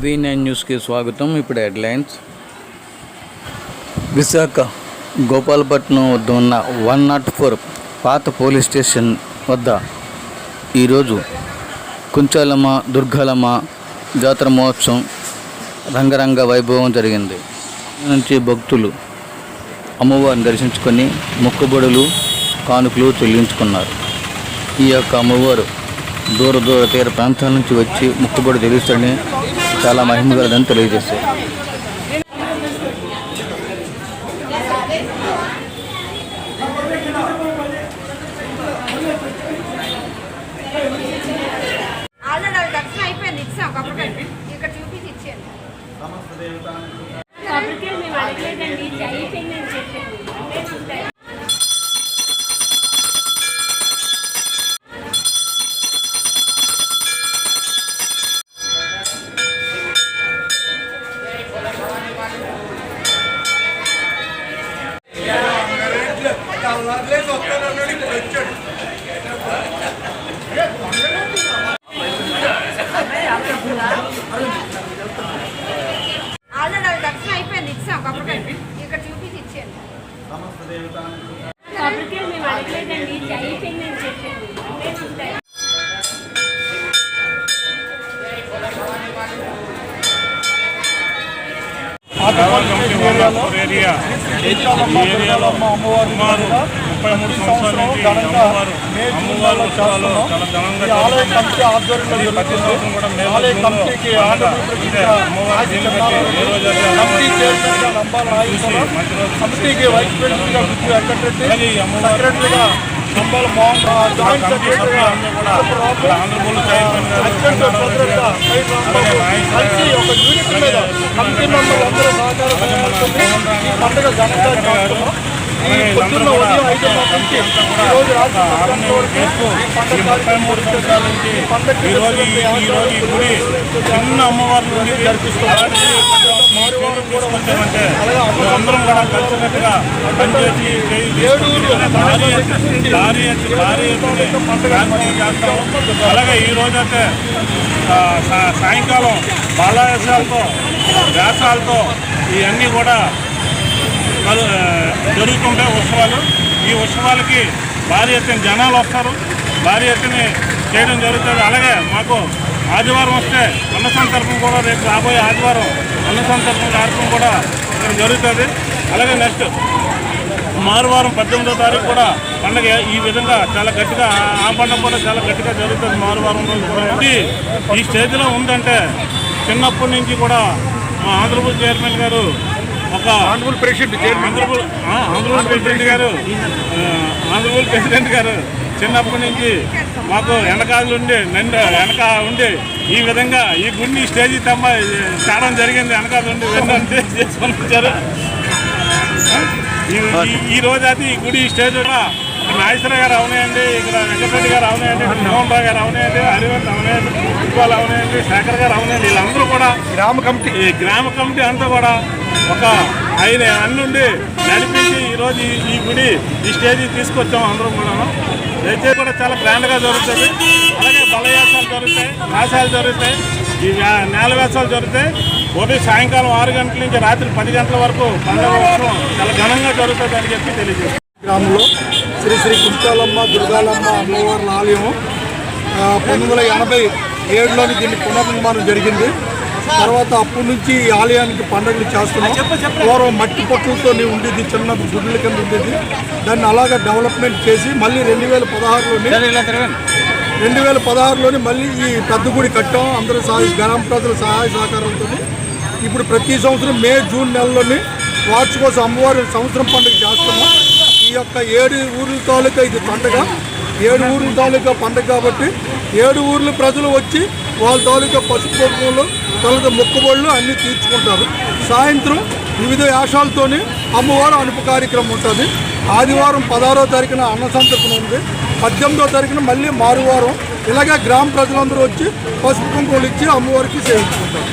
V9 న్యూస్కి స్వాగతం. ఇప్పుడు హెడ్లైన్స్. విశాఖ గోపాలపట్నం వద్ద ఉన్న 104 పాత పోలీస్ స్టేషన్ వద్ద ఈరోజు కుంచాలమ్మ దుర్గాలమ్మ జాతర మహోత్సవం రంగరంగ వైభవం జరిగింది. నుంచి భక్తులు అమ్మవారిని దర్శించుకొని మొక్కుబడులు కానుకలు చెల్లించుకున్నారు. ఈ యొక్క అమ్మవారు దూర తీర ప్రాంతాల నుంచి వచ్చి మొక్కుబడి తెలుస్తని చాలా మహిమ కలదని తెలియజేశారు. ఏరియాలో అమ్మవారు 33 సంవత్సరాల నుంచి అమ్మవారు ఉత్సవాలు చాలా ఘనంగా సంబాల మోహన్ ఆంధ్రప్రదేశ్ ఒక యూనిట్ మీద కమిటీ మెంబర్లందరూ సహకారం పండుగ ఘనంగా చేస్తున్నాం. ఈ పొద్దున్న ఉదయం 5 నుంచి ఈరోజు రాత్రి చిన్న అమ్మవారి నుండి జరిపిస్తున్నామంటే అందరం కూడా కలిసినట్టుగా పనిచేసి అలాగే ఈ రోజైతే సాయంకాలం వేషాలతో ఇవన్నీ కూడా జరుగుతుంటాయి ఉత్సవాలు. ఈ ఉత్సవాలకి భారీ ఎత్తున జనాలు వస్తారు, భారీ ఎత్తున చేయడం జరుగుతుంది. అలాగే మాకు ఆదివారం వస్తే అన్న సంతర్పణ కూడా రేపు రాబోయే ఆదివారం అన్న సంతర్పణ కార్యక్రమం కూడా ఇక్కడ జరుగుతుంది. అలాగే నెక్స్ట్ మారువారం 18వ తారీఖు కూడా పండుగ ఈ విధంగా చాలా గట్టిగా ఆ పండుగ కూడా చాలా గట్టిగా జరుగుతుంది. మారువారం రోజు కూడా ఈ స్టేజ్లో ఉందంటే చిన్నప్పటి నుంచి కూడా మా ఆంధ్రప్రదేశ్ చైర్మన్ గారు ఆంధ్రప్రదేశ్ ప్రెసిడెంట్ గారు చిన్నప్పటి నుంచి మాకు వెనక ఉండి ఈ విధంగా ఈ గుడిని స్టేజీ తేవడం జరిగింది. వెనకాల ఉండి వెన్నంటే చేసుకొని వచ్చారు. ఈ రోజు అయితే ఈ గుడి స్టేజ్ కూడా నాగేశ్వర గారు అవునాయండి, ఇక్కడ వెంకటరెడ్డి గారు అవునాయండి, మోహన్ రావు గారు అవునాయండి, హరివంత్ అవునాయండి, ఫుట్బాల్ అవునాయండి, శేఖర్ గారు అవునాయండి. వీళ్ళందరూ కూడా గ్రామ కమిటీ అంతా కూడా ఒక 5 నుండి నడిపించి ఈరోజు ఈ గుడి ఈ స్టేజీ తీసుకొచ్చాము. అందరం కూడా దయచేసి కూడా చాలా గ్రాండ్గా జరుగుతుంది. అలాగే బలయాసాలు జరుగుతాయి, వేసాలు జరుగుతాయి, ఈ నేల వేసాలు జరుగుతాయి. ఉదయం సాయంకాలం 6 గంటల నుంచి రాత్రి 10 గంటల వరకు పండుగ ఉత్సవం చాలా ఘనంగా జరుగుతుంది అని చెప్పి తెలియజేస్తాం. గ్రామంలో శ్రీ కుంచాలమ్మ దుర్గాలమ్మ అమ్మవారి ఆలయం 1987లోని దీన్ని పునర్నిర్మాణం జరిగింది. తర్వాత అప్పటి నుంచి ఈ ఆలయానికి పండుగలు చేస్తున్నాం. పూర్వం మట్టి పొట్టులతో ఉండేది, చిన్న గుడ్ల కింద ఉండేది. దాన్ని అలాగే డెవలప్మెంట్ చేసి మళ్ళీ 2016లోని మళ్ళీ ఈ పెద్ద గుడి కట్టాం. అందరూ గ్రామ ప్రజల సహాయ సహకారంతో ఇప్పుడు ప్రతి సంవత్సరం మే జూన్ నెలలోని వార్షికోత్సవ అమ్మవారి సంవత్సరం పండుగ చేస్తున్నాం. ఈ యొక్క 7 ఊర్ల తాలూకా ఇది పండుగ, 7 ఊర్ల తాలూకా పండుగ కాబట్టి 7 ఊర్ల ప్రజలు వచ్చి వాళ్ళ తాలూకా పసుపు కుంకుమలు తర్వాత మొక్కుబడులు అన్నీ తీర్చుకుంటారు. సాయంత్రం వివిధ వేషాలతోని అమ్మవారు అనుపు కార్యక్రమం ఉంటుంది. ఆదివారం 16వ తారీఖున అన్న సంతర్పణ ఉంది, 18వ తారీఖున మళ్ళీ మారువారం. ఇలాగే గ్రామ ప్రజలందరూ వచ్చి పసుపు కుంకుమలు ఇచ్చి అమ్మవారికి సేవించుకుంటారు.